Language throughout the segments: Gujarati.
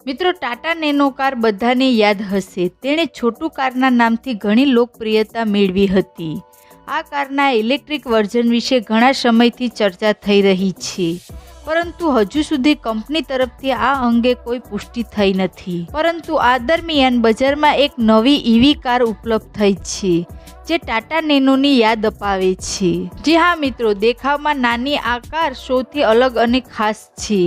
મિત્રો, ટાટા નેનો કાર બધાને યાદ હશે. તેણે છોટુ કારના નામથી ઘણી લોકપ્રિયતા મેળવી હતી. આ કારના ઇલેક્ટ્રિક વર્ઝન વિશે ઘણા સમયથી ચર્ચા થઈ રહી છે, પરંતુ હજુ સુધી કંપની તરફથી આ અંગે કોઈ પુષ્ટિ થઈ નથી. પરંતુ આ દરમિયાન બજારમાં એક નવી ઈવી કાર ઉપલબ્ધ થઈ છે, જે ટાટા નેનોની યાદ અપાવે છે. જી હા મિત્રો, દેખાવમાં નાની આ કાર સૌથી અલગ અને ખાસ છે,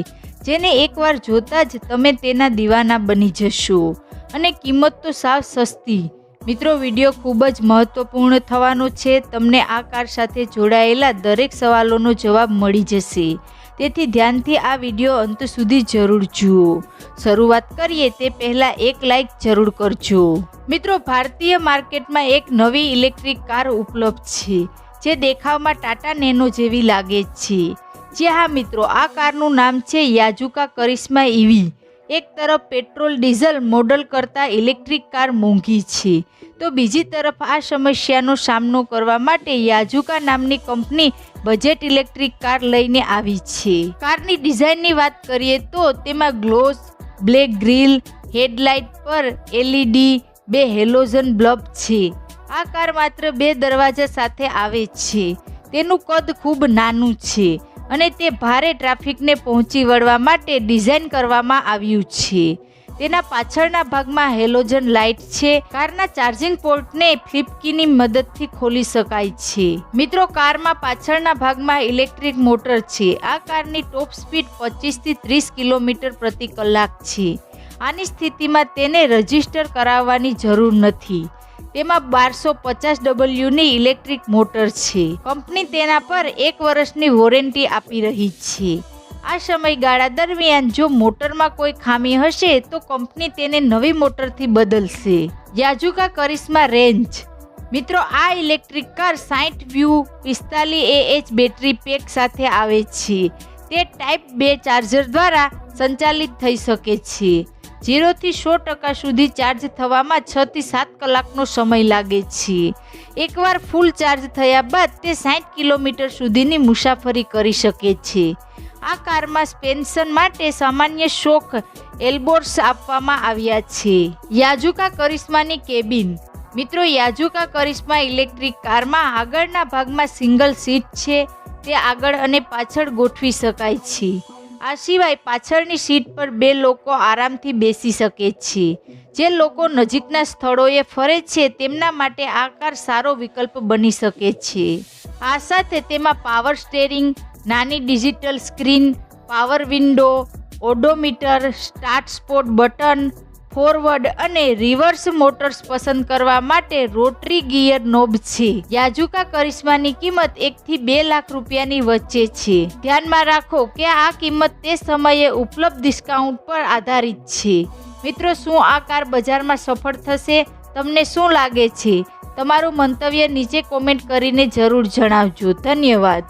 જેને એકવાર જોતા જ તમે તેના દીવાના બની જશો. અને કિંમત તો સાવ સસ્તી. મિત્રો, વિડીયો ખૂબ જ મહત્વપૂર્ણ થવાનો છે. તમને આ કાર સાથે જોડાયેલા દરેક સવાલોનો જવાબ મળી જશે, તેથી ધ્યાનથી આ વિડીયો અંત સુધી જરૂર જુઓ. શરૂઆત કરીએ તે પહેલાં એક લાઈક જરૂર કરજો. મિત્રો, ભારતીય માર્કેટમાં એક નવી ઇલેક્ટ્રિક કાર ઉપલબ્ધ છે, જે દેખાવમાં ટાટા નેનો જેવી લાગે છે. જી હા મિત્રો, આ કારનું નામ છે યાઝુકા કરિશ્મા ઈવી. એક તરફ પેટ્રોલ ડીઝલ મોડલ કરતાં ઇલેક્ટ્રિક કાર મોંઘી છે, તો બીજી તરફ આ સમસ્યાનો સામનો કરવા માટે યાઝુકા નામની કંપની બજેટ ઇલેક્ટ્રિક કાર લઈને આવી છે. કારની ડિઝાઇનની વાત કરીએ તો તેમાં ગ્લોસ, બ્લેક ગ્રીલ, હેડલાઇટ પર એલઈડી, 2 હેલોજન બલ્બ છે. આ કાર માત્ર 2 દરવાજા સાથે આવે છે. તેનું કદ ખૂબ નાનું છે અને તે ભારે ટ્રાફિકને પહોંચી વળવા માટે ડિઝાઇન કરવામાં આવ્યું છે. તેના પાછળના ભાગમાં હેલોજન લાઇટ છે. કારના ચાર્જિંગ પોર્ટને ફ્લિપ કીની મદદથી ખોલી શકાય છે. મિત્રો, કારમાં પાછળના ભાગમાં ઇલેક્ટ્રિક મોટર છે. આ કારની ટોપ સ્પીડ 25 થી 30 કિલોમીટર પ્રતિ કલાક છે. આની સ્થિતિમાં તેને રજિસ્ટર કરાવવાની જરૂર નથી. તેમાં 1250 ની ઇલેક્ટ્રિક મોટર છે. કંપની તેના પર 1 વર્ષની વોરંટી આપી રહી છે. આ સમયગાળા દરમિયાન જો મોટરમાં કોઈ ખામી હશે તો કંપની તેને નવી મોટરથી બદલશે. યાઝુકા કરિશ્મા રેન્જ. મિત્રો, આ electric car 60 view 45Ah battery pack સાથે આવે છે. તે ટાઈપ 2 ચાર્જર દ્વારા સંચાલિત થઈ શકે છે. 0 થી 100% સુધી ચાર્જ થવામાં 6 થી 7 કલાકનો સમય લાગે છે. એકવાર ફૂલ ચાર્જ થયા બાદ તે 60 કિલોમીટર સુધીની મુસાફરી કરી શકે છે. આ કારમાં સસ્પેન્શન માટે સામાન્ય શોક એલ્બોર્સ આપવામાં આવ્યા છે. યાઝુકા કરિશ્માની કેબિન. મિત્રો, યાઝુકા કરિશ્મા ઇલેક્ટ્રિક કારમાં આગળના ભાગમાં સિંગલ સીટ છે. તે આગળ અને પાછળ ગોઠવી શકાય છે. આ સિવાય પાછળની સીટ પર 2 લોકો આરામથી બેસી શકે છે. જે લોકો નજીકના સ્થળોએ ફરે છે તેમના માટે આ કાર સારો વિકલ્પ બની શકે છે. આ સાથે તેમાં પાવર સ્ટેરિંગ, નાની digital screen, power window, odometer, start spot button, forward અને રિવર્સ મોટર્સ પસંદ કરવા માટે રોટરી ગિયર નોબ છે. યાઝુકા કરિશ્માની કિંમત 1 થી 2 લાખ રૂપિયાની વચ્ચે છે. ધ્યાનમાં રાખો કે આ કિંમત તે સમયે ઉપલબ્ધ ડિસ્કાઉન્ટ પર આધારિત છે. મિત્રો, શું આ કાર બજારમાં સફળ થશે? તમને શું લાગે છે? તમારું મંતવ્ય નીચે કોમેન્ટ કરીને જરૂર જણાવજો. ધન્યવાદ.